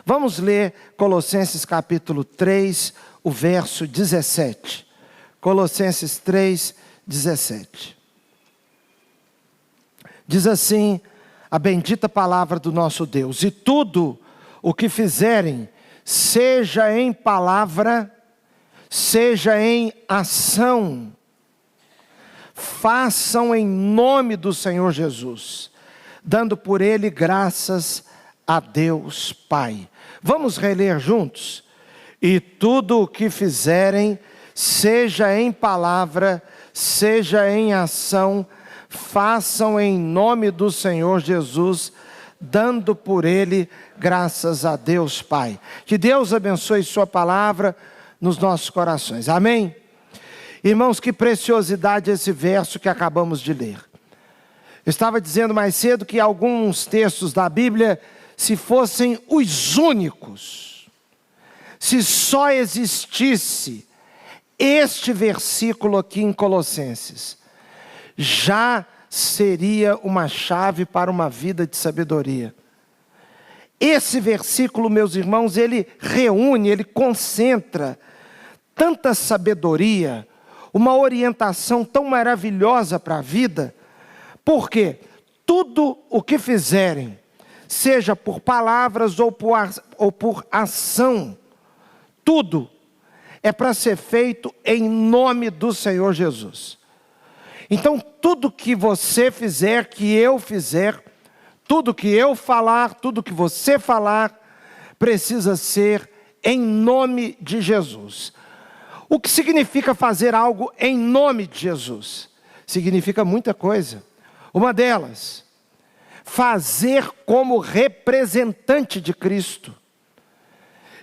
Vamos ler Colossenses capítulo 3, o verso 17. Colossenses 3, 17. Diz assim a bendita palavra do nosso Deus: e tudo o que fizerem, seja em palavra, seja em ação, façam em nome do Senhor Jesus, dando por Ele graças a Deus Pai. Vamos reler juntos? E tudo o que fizerem, seja em palavra, seja em ação, façam em nome do Senhor Jesus, dando por Ele graças a Deus Pai. Que Deus abençoe sua palavra nos nossos corações. Amém? Irmãos, que preciosidade esse verso que acabamos de ler. Eu estava dizendo mais cedo que alguns textos da Bíblia, se fossem os únicos, se só existisse este versículo aqui em Colossenses, já seria uma chave para uma vida de sabedoria. Esse versículo, meus irmãos, ele reúne, ele concentra tanta sabedoria, uma orientação tão maravilhosa para a vida, porque tudo o que fizerem, seja por palavras ou por ação, tudo é para ser feito em nome do Senhor Jesus. Então tudo que você fizer, que eu fizer, tudo que eu falar, tudo que você falar, precisa ser em nome de Jesus. O que significa fazer algo em nome de Jesus? Significa muita coisa. Uma delas, fazer como representante de Cristo.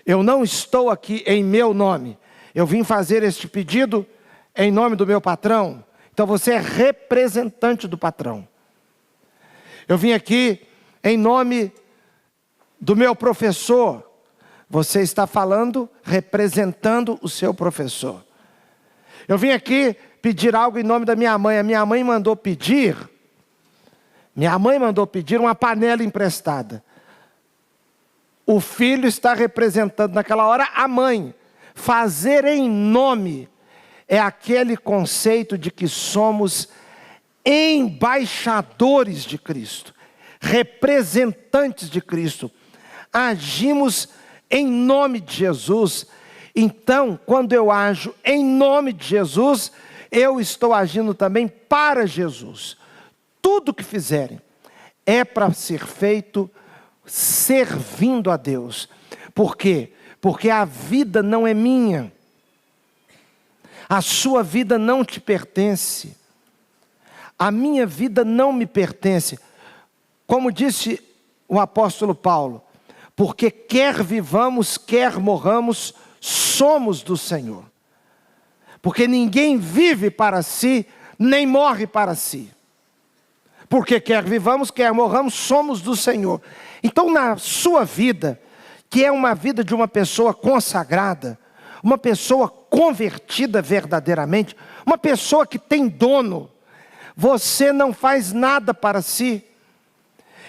Eu não estou aqui em meu nome. Eu vim fazer este pedido em nome do meu patrão. Então você é representante do patrão. Eu vim aqui em nome do meu professor. Você está falando, representando o seu professor. Eu vim aqui pedir algo em nome da minha mãe. A minha mãe mandou pedir uma panela emprestada. O filho está representando naquela hora a mãe. Fazer em nome é aquele conceito de que somos embaixadores de Cristo, representantes de Cristo. Agimos em nome de Jesus. Então, quando eu ajo em nome de Jesus, eu estou agindo também para Jesus. Tudo que fizerem é para ser feito servindo a Deus. Por quê? Porque a vida não é minha. A sua vida não te pertence. A minha vida não me pertence. Como disse o apóstolo Paulo, porque quer vivamos, quer morramos, somos do Senhor. Porque ninguém vive para si, nem morre para si. Porque quer vivamos, quer morramos, somos do Senhor. Então na sua vida, que é uma vida de uma pessoa consagrada, uma pessoa convertida verdadeiramente, uma pessoa que tem dono, você não faz nada para si.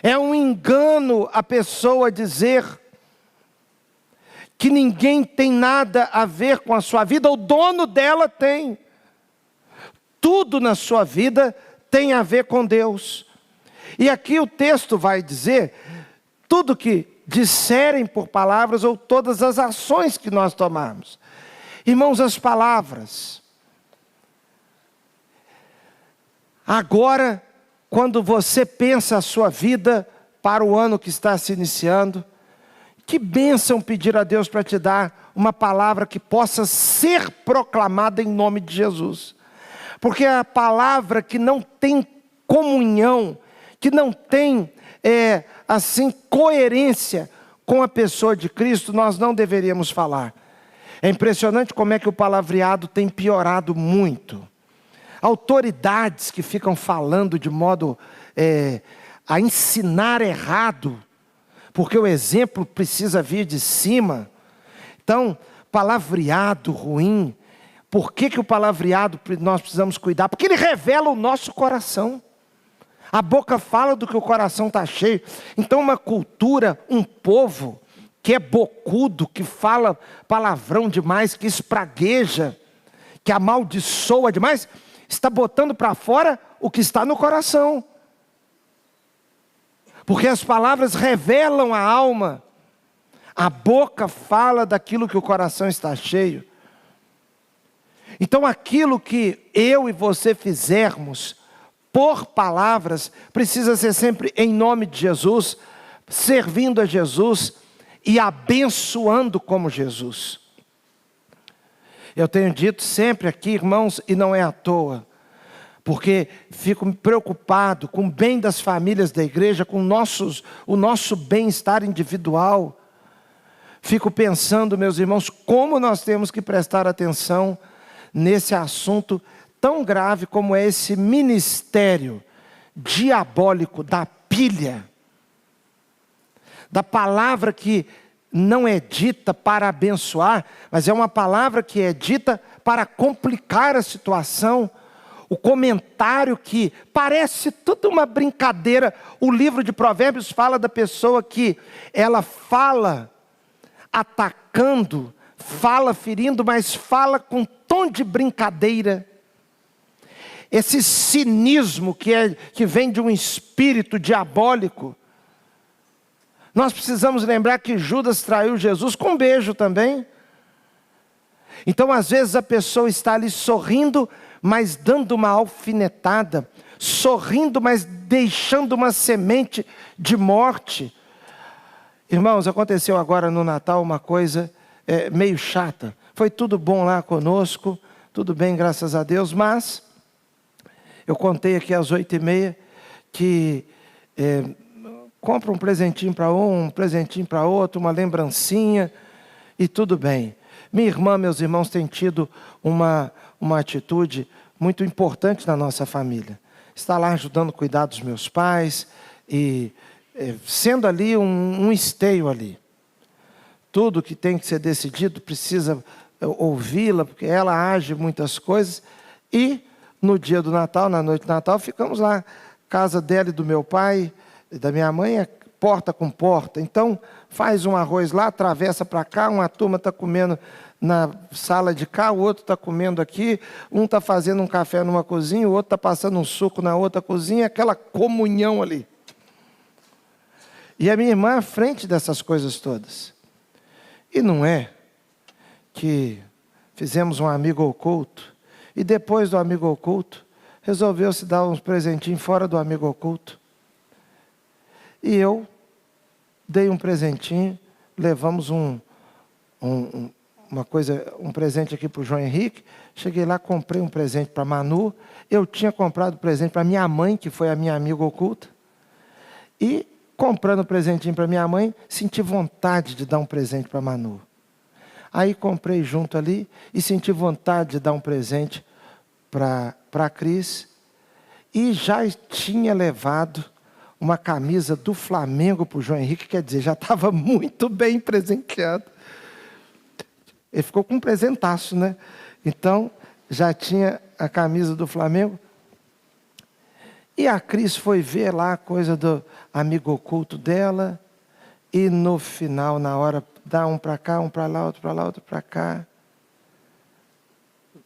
É um engano a pessoa dizer que ninguém tem nada a ver com a sua vida. O dono dela tem. Tudo na sua vida tem a ver com Deus. E aqui o texto vai dizer, tudo que disserem por palavras ou todas as ações que nós tomarmos. Irmãos, as palavras. Agora, quando você pensa a sua vida para o ano que está se iniciando, que bênção pedir a Deus para te dar uma palavra que possa ser proclamada em nome de Jesus. Porque a palavra que não tem comunhão, que não tem coerência com a pessoa de Cristo, nós não deveríamos falar. É impressionante como é que o palavreado tem piorado muito. Autoridades que ficam falando de modo a ensinar errado, porque o exemplo precisa vir de cima. Então, palavreado ruim. Por que o palavreado nós precisamos cuidar? Porque ele revela o nosso coração. A boca fala do que o coração está cheio. Então uma cultura, um povo que é bocudo, que fala palavrão demais, que espragueja, que amaldiçoa demais, está botando para fora o que está no coração. Porque as palavras revelam a alma. A boca fala daquilo que o coração está cheio. Então aquilo que eu e você fizermos por palavras, precisa ser sempre em nome de Jesus, servindo a Jesus e abençoando como Jesus. Eu tenho dito sempre aqui, irmãos, e não é à toa, porque fico preocupado com o bem das famílias da igreja, com o nosso bem-estar individual. Fico pensando, meus irmãos, como nós temos que prestar atenção nesse assunto tão grave como é esse ministério diabólico da pilha, da palavra que não é dita para abençoar, mas é uma palavra que é dita para complicar a situação. O comentário que parece tudo uma brincadeira. O livro de Provérbios fala da pessoa que ela fala atacando, fala ferindo, mas fala com tom de brincadeira. Esse cinismo que vem de um espírito diabólico. Nós precisamos lembrar que Judas traiu Jesus com um beijo também. Então às vezes a pessoa está ali sorrindo, mas dando uma alfinetada. Sorrindo, mas deixando uma semente de morte. Irmãos, aconteceu agora no Natal uma coisa meio chata. Foi tudo bom lá conosco, tudo bem, graças a Deus, mas eu contei aqui às 8h30 que compra um presentinho para um presentinho para outro, uma lembrancinha e tudo bem. Minha irmã, meus irmãos, têm tido uma atitude muito importante na nossa família. Está lá ajudando a cuidar dos meus pais e sendo ali um esteio ali. Tudo que tem que ser decidido precisa ouvi-la, porque ela age muitas coisas. E no dia do Natal, na noite do Natal, ficamos lá, casa dela e do meu pai, e da minha mãe, é porta com porta. Então, faz um arroz lá, atravessa para cá, uma turma está comendo na sala de cá, o outro está comendo aqui, um está fazendo um café numa cozinha, o outro está passando um suco na outra cozinha, aquela comunhão ali. E a minha irmã à frente dessas coisas todas. E não é que fizemos um amigo oculto, e depois do amigo oculto, resolveu se dar uns presentinhos fora do amigo oculto. E eu dei um presentinho, levamos um presente aqui para o João Henrique, cheguei lá, comprei um presente para Manu, eu tinha comprado presente para minha mãe, que foi a minha amiga oculta, e comprando um presentinho para minha mãe, senti vontade de dar um presente para Manu. Aí comprei junto ali e senti vontade de dar um presente para a Cris, e já tinha levado uma camisa do Flamengo para o João Henrique, quer dizer, já estava muito bem presenteado. Ele ficou com um presentaço, né? Então, já tinha a camisa do Flamengo. E a Cris foi ver lá a coisa do amigo oculto dela. E no final, na hora, dá um para cá, um para lá, outro para lá, outro para cá.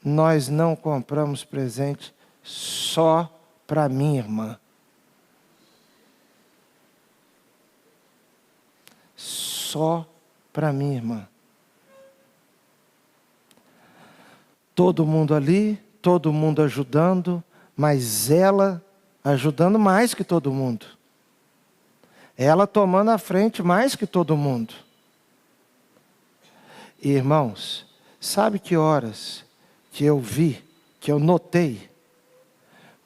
Nós não compramos presente só para minha irmã. Só para minha irmã. Todo mundo ali, todo mundo ajudando, mas ela ajudando mais que todo mundo. Ela tomando a frente mais que todo mundo. E, irmãos, sabe que horas que eu vi, que eu notei?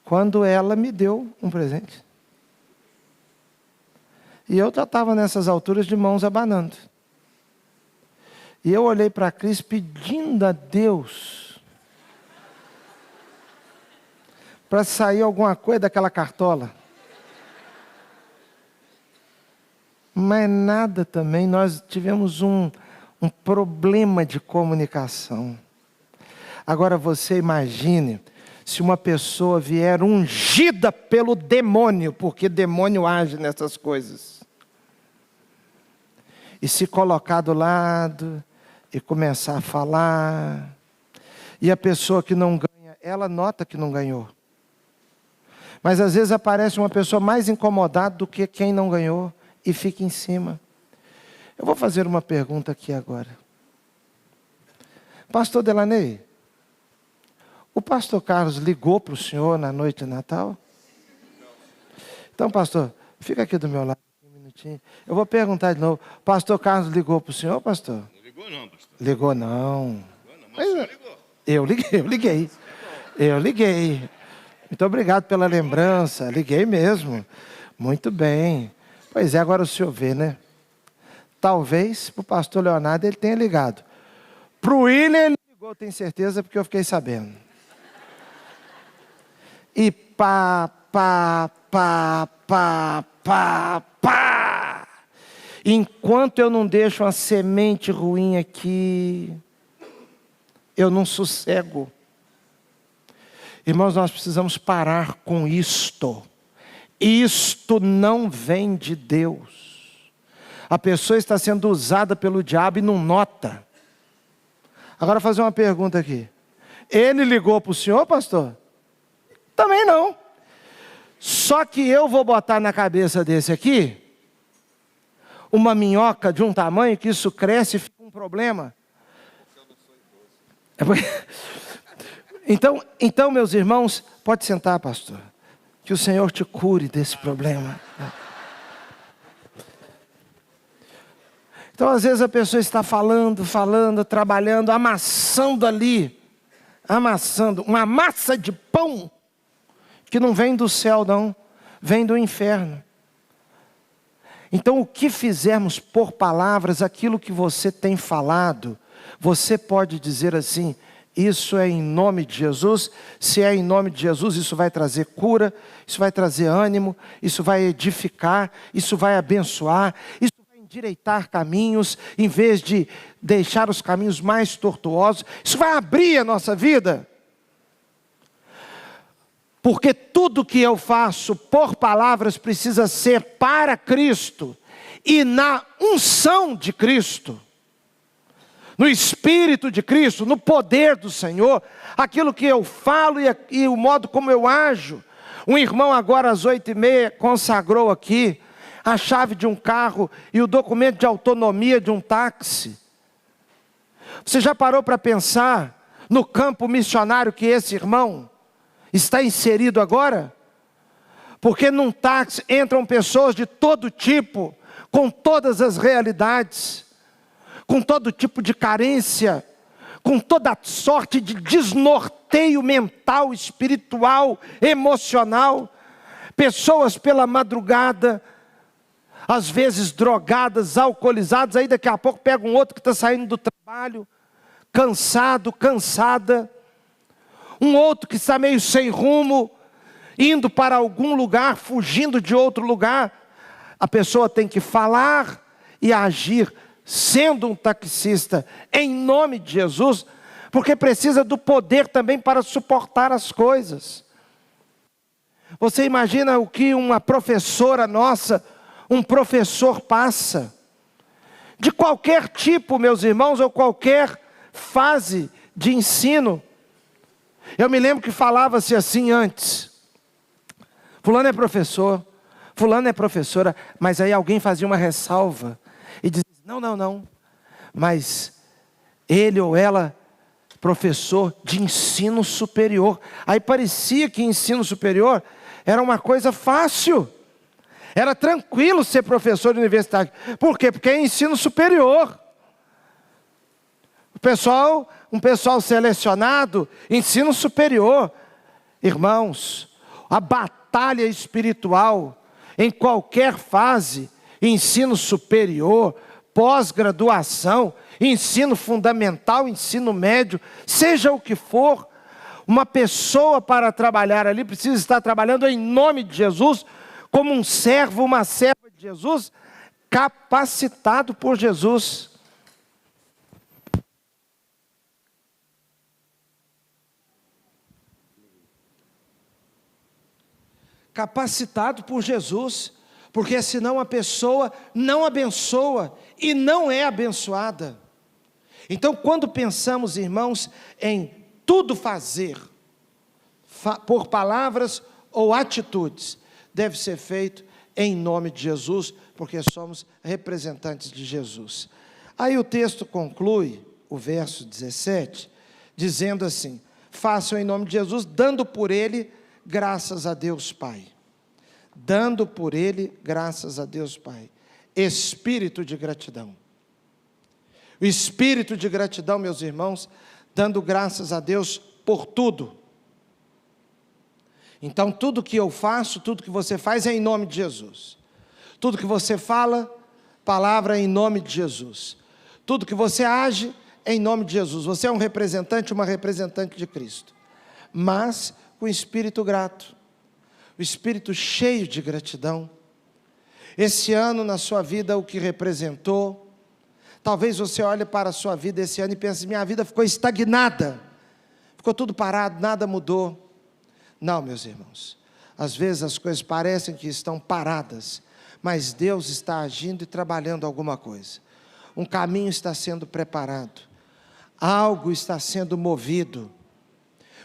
Quando ela me deu um presente. E eu já estava nessas alturas de mãos abanando. E eu olhei para a Cris pedindo a Deus para sair alguma coisa daquela cartola. Mas nada também, nós tivemos um problema de comunicação. Agora você imagine se uma pessoa vier ungida pelo demônio, porque demônio age nessas coisas. e se colocar do lado e começar a falar. E a pessoa que não ganha, ela nota que não ganhou. Mas às vezes aparece uma pessoa mais incomodada do que quem não ganhou e fica em cima. Eu vou fazer uma pergunta aqui agora. Pastor Delaney, o pastor Carlos ligou para o senhor na noite de Natal? Então, pastor, fica aqui do meu lado um minutinho. Eu vou perguntar de novo. Pastor Carlos ligou para o senhor, pastor? Não ligou não, pastor. Ligou não. Mas o senhor ligou. Eu liguei. Muito obrigado pela lembrança. Liguei mesmo. Muito bem. Pois é, agora o senhor vê, né? Talvez para o pastor Leonardo ele tenha ligado. Para o William ele ligou, tenho certeza, porque eu fiquei sabendo. E pá. Enquanto eu não deixo uma semente ruim aqui, eu não sossego. Irmãos, nós precisamos parar com isto. Isto não vem de Deus. A pessoa está sendo usada pelo diabo e não nota. Agora fazer uma pergunta aqui. Ele ligou para o senhor, pastor? Também não. Só que eu vou botar na cabeça desse aqui uma minhoca de um tamanho que isso cresce e fica um problema. Então, meus irmãos, pode sentar, pastor. Que o Senhor te cure desse problema. Então, às vezes a pessoa está falando, trabalhando, amassando ali. Amassando uma massa de pão que não vem do céu, não. Vem do inferno. Então, o que fizermos por palavras, aquilo que você tem falado, você pode dizer assim: isso é em nome de Jesus. Se é em nome de Jesus, isso vai trazer cura, isso vai trazer ânimo, isso vai edificar, isso vai abençoar, isso vai endireitar caminhos, em vez de deixar os caminhos mais tortuosos. Isso vai abrir a nossa vida. Porque tudo que eu faço por palavras precisa ser para Cristo e na unção de Cristo, no Espírito de Cristo, no poder do Senhor, aquilo que eu falo e o modo como eu ajo. Um irmão agora às 8h30 consagrou aqui a chave de um carro e o documento de autonomia de um táxi. Você já parou para pensar no campo missionário que esse irmão está inserido agora? Porque num táxi entram pessoas de todo tipo, com todas as realidades, com todo tipo de carência, com toda sorte de desnorteio mental, espiritual, emocional. Pessoas pela madrugada, às vezes drogadas, alcoolizadas, aí daqui a pouco pega um outro que está saindo do trabalho, cansado, cansada. Um outro que está meio sem rumo, indo para algum lugar, fugindo de outro lugar. A pessoa tem que falar e agir, sendo um taxista, em nome de Jesus, porque precisa do poder também para suportar as coisas. Você imagina o que uma professora nossa, um professor passa, de qualquer tipo, meus irmãos, ou qualquer fase de ensino. Eu me lembro que falava-se assim antes: fulano é professor, fulano é professora, mas aí alguém fazia uma ressalva e dizia: não, mas ele ou ela, professor de ensino superior. Aí parecia que ensino superior era uma coisa fácil, era tranquilo ser professor universitário. Por quê? Porque é ensino superior. Um pessoal selecionado, ensino superior. Irmãos, a batalha espiritual, em qualquer fase, ensino superior, pós-graduação, ensino fundamental, ensino médio, seja o que for, uma pessoa para trabalhar ali precisa estar trabalhando em nome de Jesus, como um servo, uma serva de Jesus, capacitado por Jesus. Capacitado por Jesus, porque senão a pessoa não abençoa e não é abençoada. Então, quando pensamos, irmãos, em tudo fazer, por palavras ou atitudes, deve ser feito em nome de Jesus, porque somos representantes de Jesus. Aí o texto conclui, o verso 17, dizendo assim: façam em nome de Jesus, dando por ele graças a Deus Pai. Dando por ele graças a Deus Pai. Espírito de gratidão. O espírito de gratidão, meus irmãos, dando graças a Deus por tudo. Então, tudo que eu faço, tudo que você faz é em nome de Jesus. Tudo que você fala, palavra é em nome de Jesus. Tudo que você age é em nome de Jesus. Você é um representante, uma representante de Cristo. Mas com espírito grato. O espírito cheio de gratidão. Esse ano na sua vida, o que representou. Talvez você olhe para a sua vida esse ano e pense: minha vida ficou estagnada. Ficou tudo parado, nada mudou. Não, meus irmãos, às vezes as coisas parecem que estão paradas, mas Deus está agindo e trabalhando alguma coisa. Um caminho está sendo preparado, algo está sendo movido.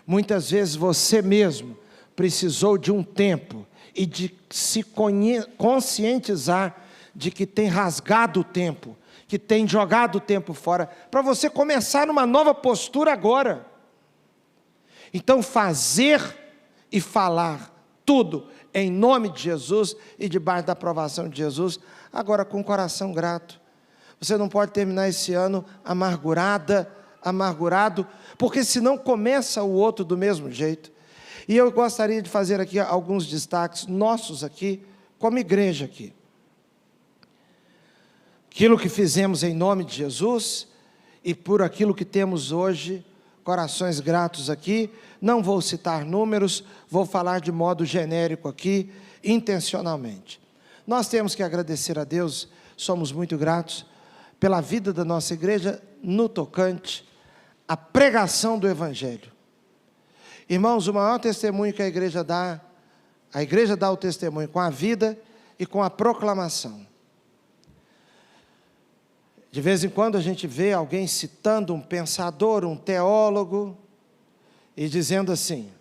Muitas vezes você mesmo precisou de um tempo e de se conscientizar de que tem rasgado o tempo, que tem jogado o tempo fora, para você começar numa nova postura agora. Então, fazer e falar tudo em nome de Jesus e debaixo da aprovação de Jesus, agora com o coração grato. Você não pode terminar esse ano amargurado, porque senão começa o outro do mesmo jeito. E eu gostaria de fazer aqui alguns destaques nossos aqui, como igreja aqui. Aquilo que fizemos em nome de Jesus e por aquilo que temos hoje, corações gratos aqui. Não vou citar números, vou falar de modo genérico aqui, intencionalmente. Nós temos que agradecer a Deus, somos muito gratos pela vida da nossa igreja no tocante à pregação do Evangelho. Irmãos, o maior testemunho que a igreja dá o testemunho com a vida e com a proclamação. De vez em quando a gente vê alguém citando um pensador, um teólogo, e dizendo assim: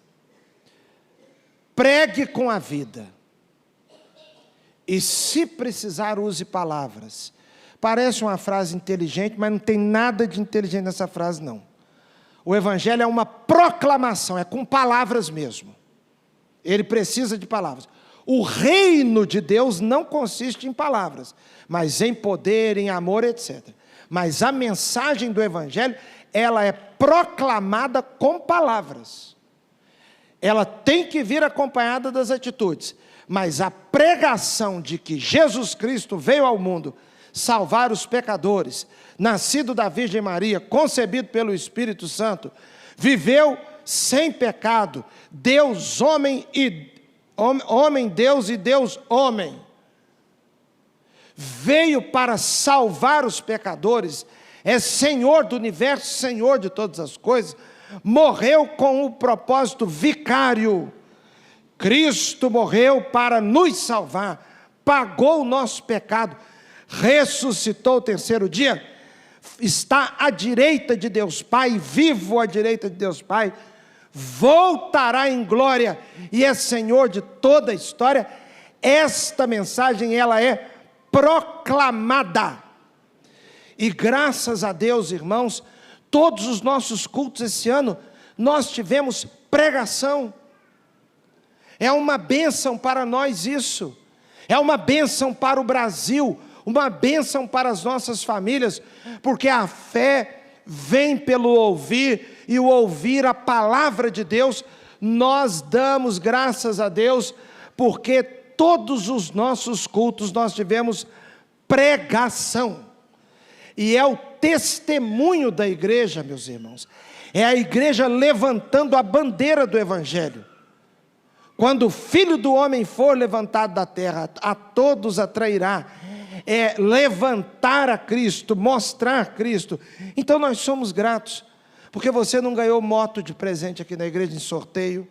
pregue com a vida, e se precisar use palavras. Parece uma frase inteligente, mas não tem nada de inteligente nessa frase não. O Evangelho é uma proclamação, é com palavras mesmo. Ele precisa de palavras. O reino de Deus não consiste em palavras, mas em poder, em amor, etc. Mas a mensagem do Evangelho, ela é proclamada com palavras. Ela tem que vir acompanhada das atitudes. Mas a pregação de que Jesus Cristo veio ao mundo salvar os pecadores, nascido da Virgem Maria, concebido pelo Espírito Santo, viveu sem pecado, Deus homem e homem Deus e Deus homem, veio para salvar os pecadores, é Senhor do universo, Senhor de todas as coisas, morreu com o propósito vicário. Cristo morreu para nos salvar, pagou o nosso pecado, ressuscitou o terceiro dia, está à direita de Deus Pai, vivo à direita de Deus Pai, voltará em glória e é Senhor de toda a história. Esta mensagem, ela é proclamada. E graças a Deus, irmãos, todos os nossos cultos esse ano, nós tivemos pregação. É uma bênção para nós isso. É uma bênção para o Brasil, uma bênção para as nossas famílias, porque a fé vem pelo ouvir, e o ouvir a palavra de Deus. Nós damos graças a Deus, porque todos os nossos cultos nós tivemos pregação, e é o testemunho da igreja, meus irmãos, é a igreja levantando a bandeira do Evangelho. Quando o Filho do Homem for levantado da terra, a todos atrairá. É levantar a Cristo, mostrar Cristo. Então nós somos gratos, porque você não ganhou moto de presente aqui na igreja em sorteio,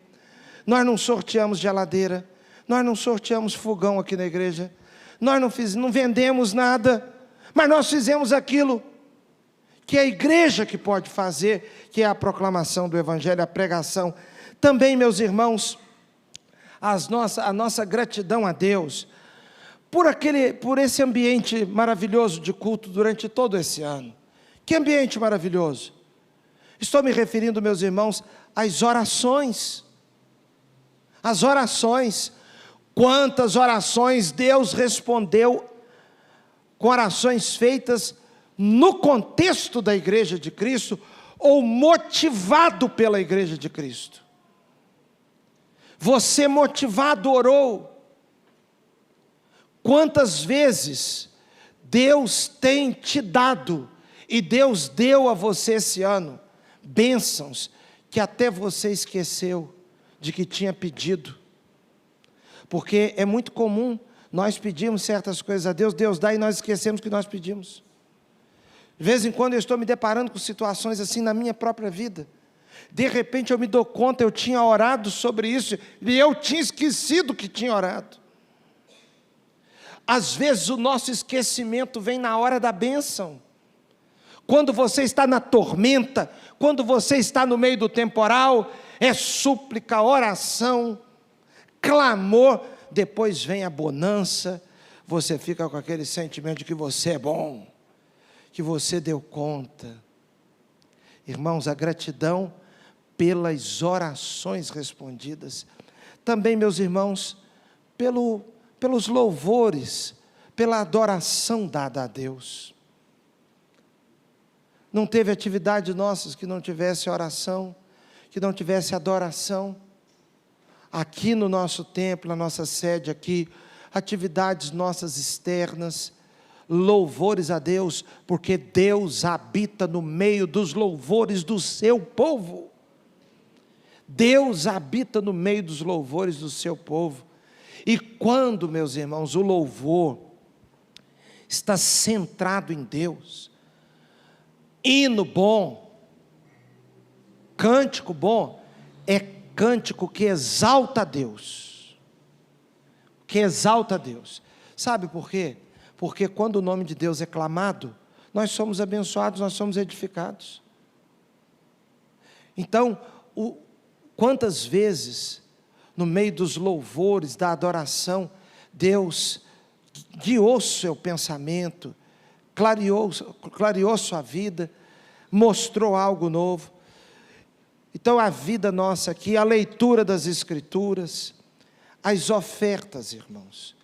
nós não sorteamos geladeira, nós não sorteamos fogão aqui na igreja, nós não vendemos nada, mas nós fizemos aquilo que é a igreja que pode fazer, que é a proclamação do Evangelho, a pregação. Também, meus irmãos, a nossa gratidão a Deus, por esse ambiente maravilhoso de culto durante todo esse ano. Que ambiente maravilhoso! Estou me referindo, meus irmãos, às orações. As orações. Quantas orações Deus respondeu com orações feitas no contexto da Igreja de Cristo, ou motivado pela Igreja de Cristo. Você motivado orou. Quantas vezes Deus tem te dado, e Deus deu a você esse ano, bênçãos, que até você esqueceu de que tinha pedido. Porque é muito comum nós pedirmos certas coisas a Deus, Deus dá e nós esquecemos que nós pedimos. De vez em quando eu estou me deparando com situações assim na minha própria vida. De repente eu me dou conta, eu tinha orado sobre isso, e eu tinha esquecido que tinha orado. Às vezes o nosso esquecimento vem na hora da bênção. Quando você está na tormenta, quando você está no meio do temporal, é súplica, oração, clamor, depois vem a bonança, você fica com aquele sentimento de que você é bom, que você deu conta. Irmãos, a gratidão pelas orações respondidas, também, meus irmãos, pelos louvores, pela adoração dada a Deus. Não teve atividade nossas que não tivesse oração, que não tivesse adoração. Aqui no nosso templo, na nossa sede aqui, atividades nossas externas, louvores a Deus, porque Deus habita no meio dos louvores do seu povo. Deus habita no meio dos louvores do seu povo. E quando, meus irmãos, o louvor está centrado em Deus, hino bom, cântico bom, é cântico que exalta a Deus. Que exalta a Deus. Sabe por quê? Porque quando o nome de Deus é clamado, nós somos abençoados, nós somos edificados. Então, quantas vezes, no meio dos louvores, da adoração, Deus guiou seu pensamento, clareou sua vida, mostrou algo novo. Então a vida nossa aqui, a leitura das Escrituras, as ofertas, irmãos,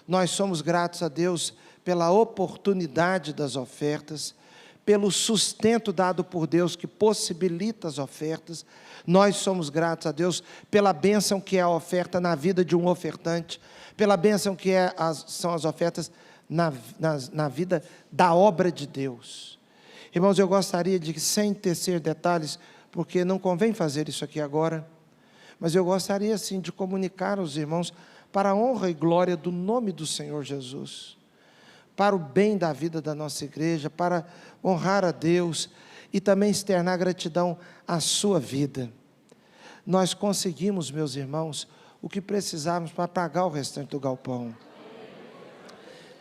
nós somos gratos a Deus pela oportunidade das ofertas, pelo sustento dado por Deus que possibilita as ofertas. Nós somos gratos a Deus pela bênção que é a oferta na vida de um ofertante, pela bênção que são as ofertas na vida da obra de Deus. Irmãos, eu gostaria de, sem tecer detalhes, porque não convém fazer isso aqui agora, mas eu gostaria sim de comunicar aos irmãos para a honra e glória do nome do Senhor Jesus, para o bem da vida da nossa igreja, para honrar a Deus e também externar gratidão à sua vida. Nós conseguimos, meus irmãos, o que precisávamos para pagar o restante do galpão.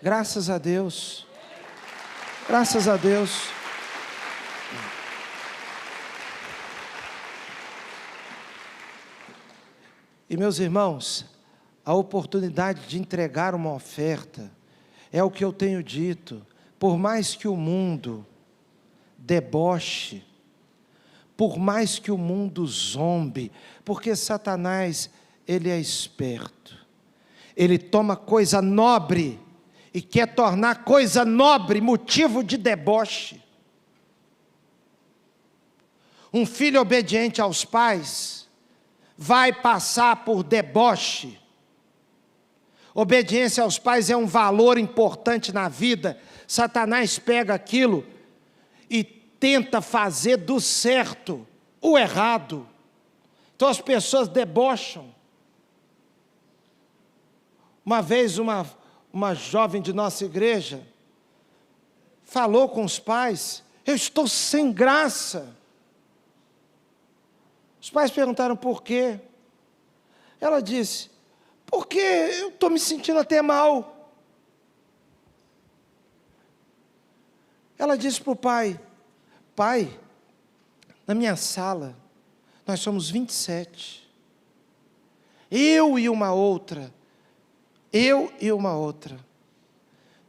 Graças a Deus. Graças a Deus. E, meus irmãos, a oportunidade de entregar uma oferta é o que eu tenho dito. Por mais que o mundo deboche, por mais que o mundo zombe, porque Satanás, ele é esperto, ele toma coisa nobre e quer tornar coisa nobre motivo de deboche. Um filho obediente aos pais vai passar por deboche. Obediência aos pais é um valor importante na vida. Satanás pega aquilo e tenta fazer do certo o errado. Então as pessoas debocham. Uma vez uma jovem de nossa igreja falou com os pais: eu estou sem graça. Os pais perguntaram por quê. Ela disse: porque eu estou me sentindo até mal. Ela disse para o pai: pai, na minha sala, nós somos 27. Eu e uma outra.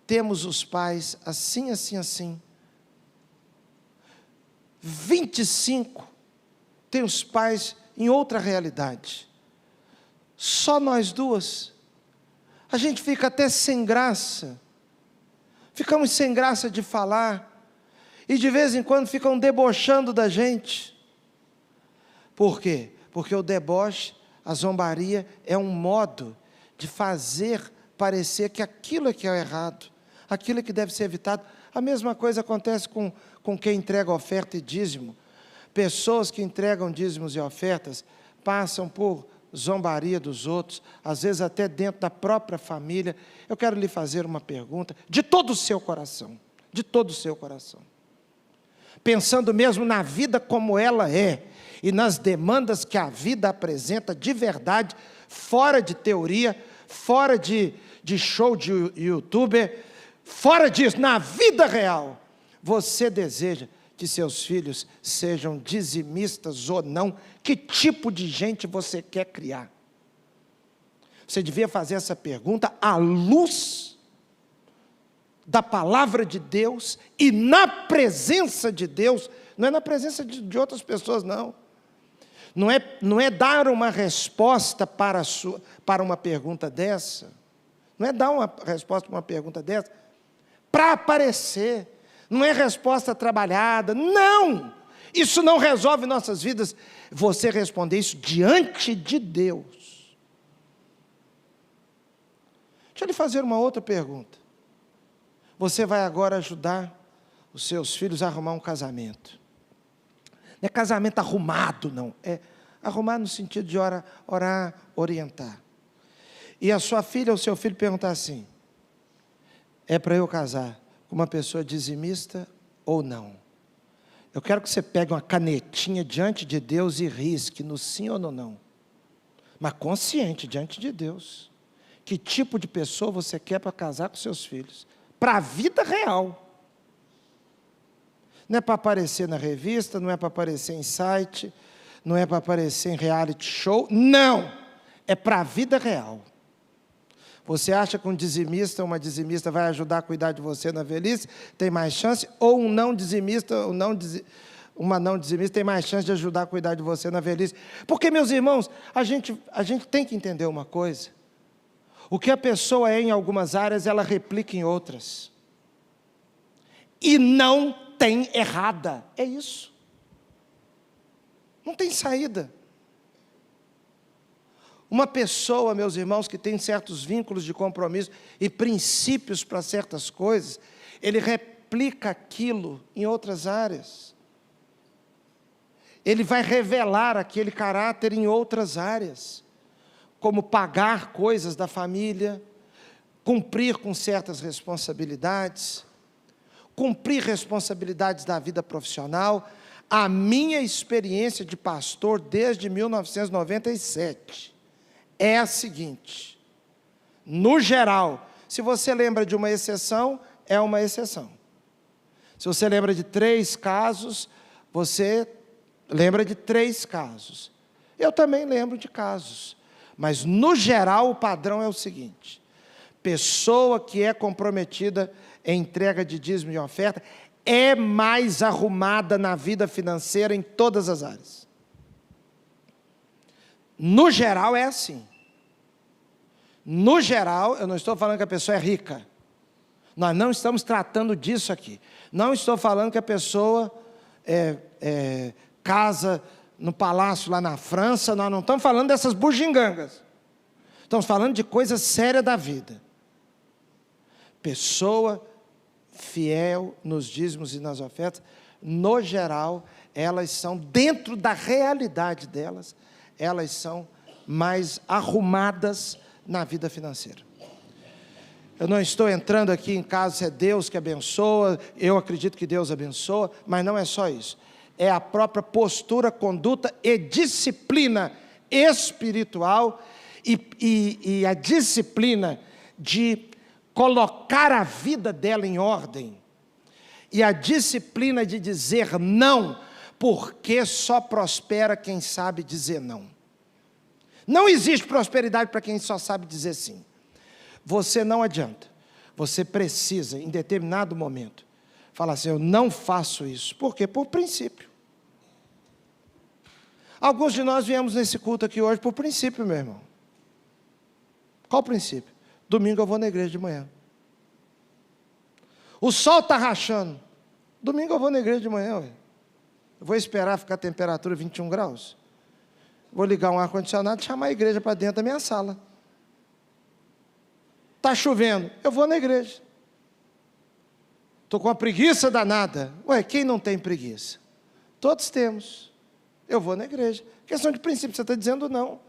Temos os pais assim, assim, assim. 25 tem os pais em outra realidade. Só nós duas. A gente fica até sem graça. Ficamos sem graça de falar. E de vez em quando ficam debochando da gente. Por quê? Porque o deboche, a zombaria, é um modo de fazer parecer que aquilo é que é errado, aquilo é que deve ser evitado. A mesma coisa acontece com quem entrega oferta e dízimo. Pessoas que entregam dízimos e ofertas passam por zombaria dos outros, às vezes até dentro da própria família. Eu quero lhe fazer uma pergunta, de todo o seu coração, pensando mesmo na vida como ela é, e nas demandas que a vida apresenta de verdade, fora de teoria, fora de show de youtuber, fora disso, na vida real, você deseja que seus filhos sejam dizimistas ou não? Que tipo de gente você quer criar? Você devia fazer essa pergunta à luz da palavra de Deus e na presença de Deus, não é na presença de outras pessoas, não. Não é dar uma resposta para uma pergunta dessa, não é dar uma resposta para uma pergunta dessa para aparecer, não é resposta trabalhada, não, isso não resolve nossas vidas, você responder isso diante de Deus. Deixa eu lhe fazer uma outra pergunta. Você vai agora ajudar os seus filhos a arrumar um casamento. Não é casamento arrumado, não. É arrumar no sentido de orar, orientar. E a sua filha ou seu filho perguntar assim: é para eu casar com uma pessoa dizimista ou não? Eu quero que você pegue uma canetinha diante de Deus e risque no sim ou no não. Mas consciente diante de Deus. Que tipo de pessoa você quer para casar com seus filhos? Para a vida real. Não é para aparecer na revista, não é para aparecer em site, não é para aparecer em reality show, não! É para a vida real. Você acha que um dizimista ou uma dizimista vai ajudar a cuidar de você na velhice? Tem mais chance? Ou um não dizimista, uma não dizimista tem mais chance de ajudar a cuidar de você na velhice? Porque, meus irmãos, a gente tem que entender uma coisa. O que a pessoa é em algumas áreas, ela replica em outras. E não tem errada. É isso. Não tem saída. Uma pessoa, meus irmãos, que tem certos vínculos de compromisso e princípios para certas coisas, ele replica aquilo em outras áreas. Ele vai revelar aquele caráter em outras áreas, como pagar coisas da família, cumprir com certas responsabilidades, cumprir responsabilidades da vida profissional. A minha experiência de pastor desde 1997 é a seguinte: no geral, se você lembra de uma exceção, é uma exceção. Se você lembra de 3 casos, você lembra de 3 casos. Eu também lembro de casos. Mas, no geral, o padrão é o seguinte: pessoa que é comprometida em entrega de dízimo e oferta é mais arrumada na vida financeira em todas as áreas. No geral, é assim. No geral, eu não estou falando que a pessoa é rica. Nós não estamos tratando disso aqui. Não estou falando que a pessoa casa no palácio lá na França. Nós não estamos falando dessas bugigangas. Estamos falando de coisa séria da vida. Pessoa fiel nos dízimos e nas ofertas, no geral, elas são, dentro da realidade delas, elas são mais arrumadas na vida financeira. Eu não estou entrando aqui em casos se é Deus que abençoa, eu acredito que Deus abençoa, mas não é só isso. É a própria postura, conduta e disciplina espiritual e a disciplina de colocar a vida dela em ordem. e a disciplina de dizer não, porque só prospera quem sabe dizer não. Não existe prosperidade para quem só sabe dizer sim. Você não adianta, você precisa, em determinado momento, falar assim: eu não faço isso. Por quê? Por princípio. Alguns de nós viemos nesse culto aqui hoje por princípio, meu irmão. Qual o princípio? Domingo eu vou na igreja de manhã. O sol está rachando. Domingo eu vou na igreja de manhã. Ué. Eu vou esperar ficar a temperatura 21 graus. Vou ligar um ar-condicionado e chamar a igreja para dentro da minha sala. Está chovendo. Eu vou na igreja. Estou com uma preguiça danada. Ué, quem não tem preguiça? Todos temos. Eu vou na igreja. Questão de princípio, você está dizendo não.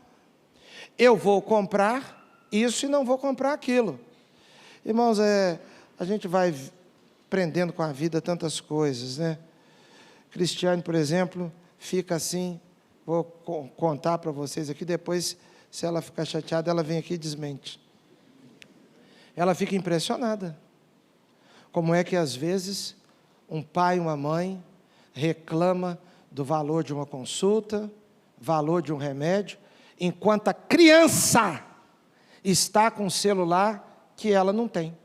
Eu vou comprar isso e não vou comprar aquilo. Irmãos, a gente vai aprendendo com a vida tantas coisas, né? Cristiane, por exemplo, fica assim, vou contar para vocês aqui, depois, se ela ficar chateada, ela vem aqui e desmente. Ela fica impressionada. Como é que, às vezes, um pai e uma mãe reclama do valor de uma consulta, valor de um remédio, enquanto a criança está com um celular que ela não tem.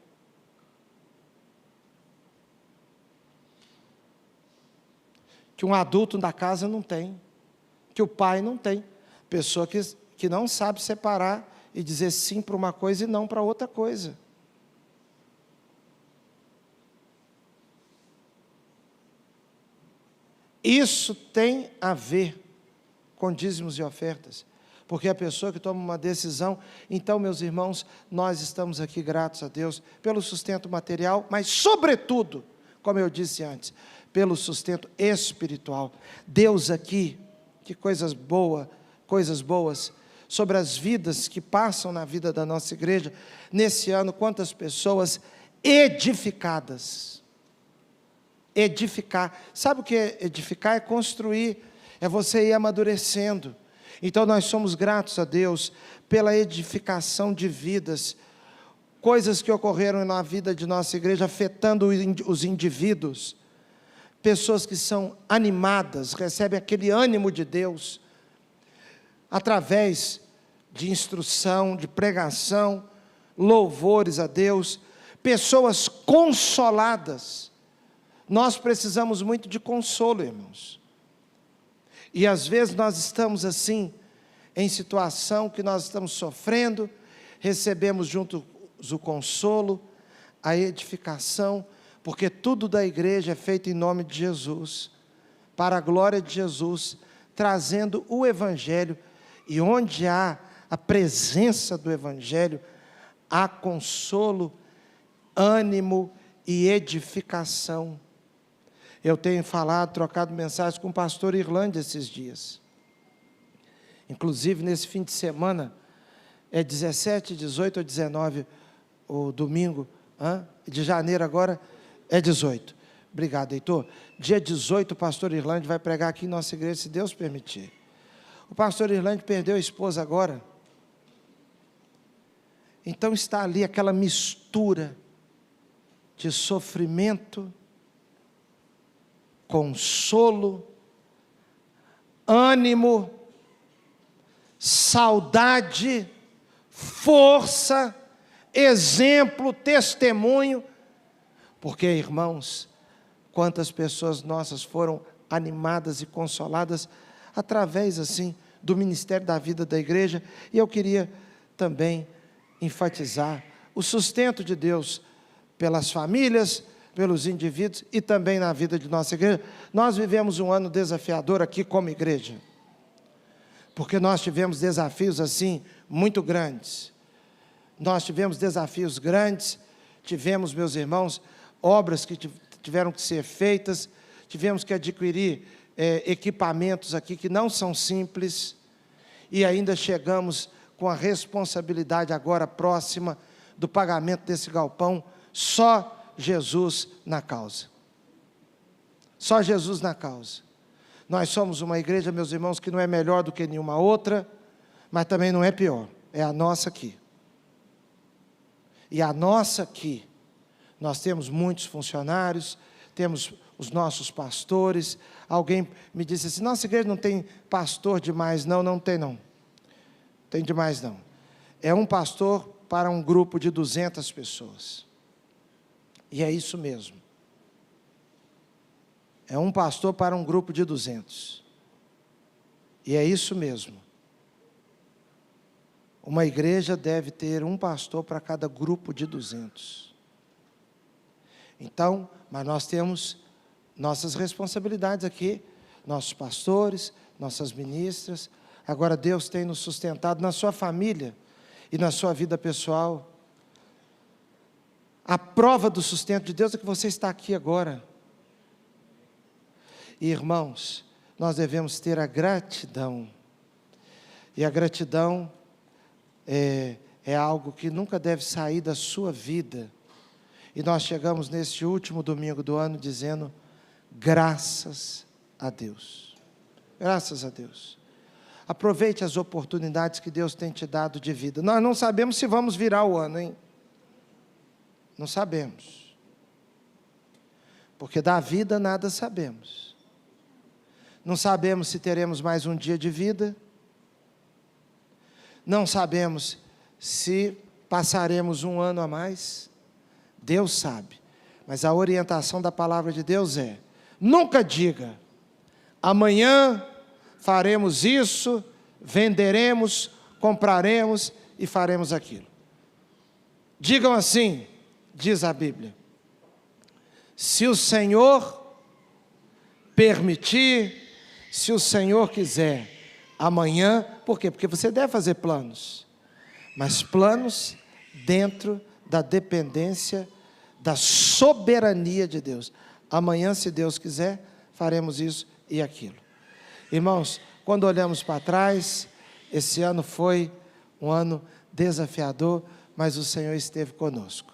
Que um adulto da casa não tem, que o pai não tem. Pessoa que não sabe separar e dizer sim para uma coisa e não para outra coisa. Isso tem a ver com dízimos e ofertas, porque a pessoa que toma uma decisão, então, meus irmãos, nós estamos aqui gratos a Deus pelo sustento material, mas sobretudo, como eu disse antes, pelo sustento espiritual. Deus aqui, que coisas boas, sobre as vidas que passam na vida da nossa igreja, nesse ano, quantas pessoas edificadas. Edificar, sabe o que é edificar? É construir, é você ir amadurecendo. Então nós somos gratos a Deus pela edificação de vidas, coisas que ocorreram na vida de nossa igreja, afetando os indivíduos, pessoas que são animadas, recebem aquele ânimo de Deus, através de instrução, de pregação, louvores a Deus, pessoas consoladas. Nós precisamos muito de consolo, irmãos. E às vezes nós estamos assim, em situação que nós estamos sofrendo, recebemos juntos o consolo, a edificação, porque tudo da igreja é feito em nome de Jesus, para a glória de Jesus, trazendo o Evangelho, e onde há a presença do Evangelho, há consolo, ânimo e edificação. Eu tenho falado, trocado mensagens com o pastor Irlande esses dias. Inclusive, nesse fim de semana, é 17, 18 ou 19, o domingo, de janeiro agora, é 18. Obrigado, Heitor. Dia 18, o pastor Irlande vai pregar aqui em nossa igreja, se Deus permitir. O pastor Irlande perdeu a esposa agora. Então está ali aquela mistura de sofrimento, consolo, ânimo, saudade, força, exemplo, testemunho, porque, irmãos, quantas pessoas nossas foram animadas e consoladas através, assim, do ministério da vida da igreja. E eu queria também enfatizar o sustento de Deus pelas famílias, pelos indivíduos e também na vida de nossa igreja. Nós vivemos um ano desafiador aqui como igreja, porque nós tivemos desafios assim, muito grandes. Nós tivemos desafios grandes, tivemos, meus irmãos, obras que tiveram que ser feitas, tivemos que adquirir equipamentos aqui que não são simples, e ainda chegamos com a responsabilidade agora próxima do pagamento desse galpão. Só Jesus na causa. Só Jesus na causa. Nós somos uma igreja, meus irmãos, que não é melhor do que nenhuma outra, mas também não é pior. É a nossa aqui. E a nossa aqui, nós temos muitos funcionários, temos os nossos pastores. Alguém me disse assim, nossa igreja não tem pastor demais. Não, não tem não. Tem demais não. É um pastor para um grupo de 200 pessoas. E é isso mesmo. É um pastor para um grupo de 200. E é isso mesmo. Uma igreja deve ter um pastor para cada grupo de 200. Então, mas nós temos nossas responsabilidades aqui, nossos pastores, nossas ministras. Agora Deus tem nos sustentado na sua família e na sua vida pessoal. A prova do sustento de Deus é que você está aqui agora. E, irmãos, nós devemos ter a gratidão. E a gratidão é algo que nunca deve sair da sua vida. E nós chegamos neste último domingo do ano dizendo, graças a Deus. Graças a Deus. Aproveite as oportunidades que Deus tem te dado de vida. Nós não sabemos se vamos virar o ano, hein? Não sabemos. Porque da vida nada sabemos. Não sabemos se teremos mais um dia de vida. Não sabemos se passaremos um ano a mais. Deus sabe. Mas a orientação da palavra de Deus é, nunca diga, amanhã faremos isso, venderemos, compraremos e faremos aquilo. Digam assim, diz a Bíblia, se o Senhor permitir, se o Senhor quiser, amanhã, por quê? Porque você deve fazer planos, mas planos dentro da dependência, da soberania de Deus. Amanhã, se Deus quiser, faremos isso e aquilo. Irmãos, quando olhamos para trás, esse ano foi um ano desafiador, mas o Senhor esteve conosco.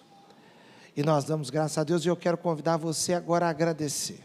E nós damos graças a Deus e eu quero convidar você agora a agradecer.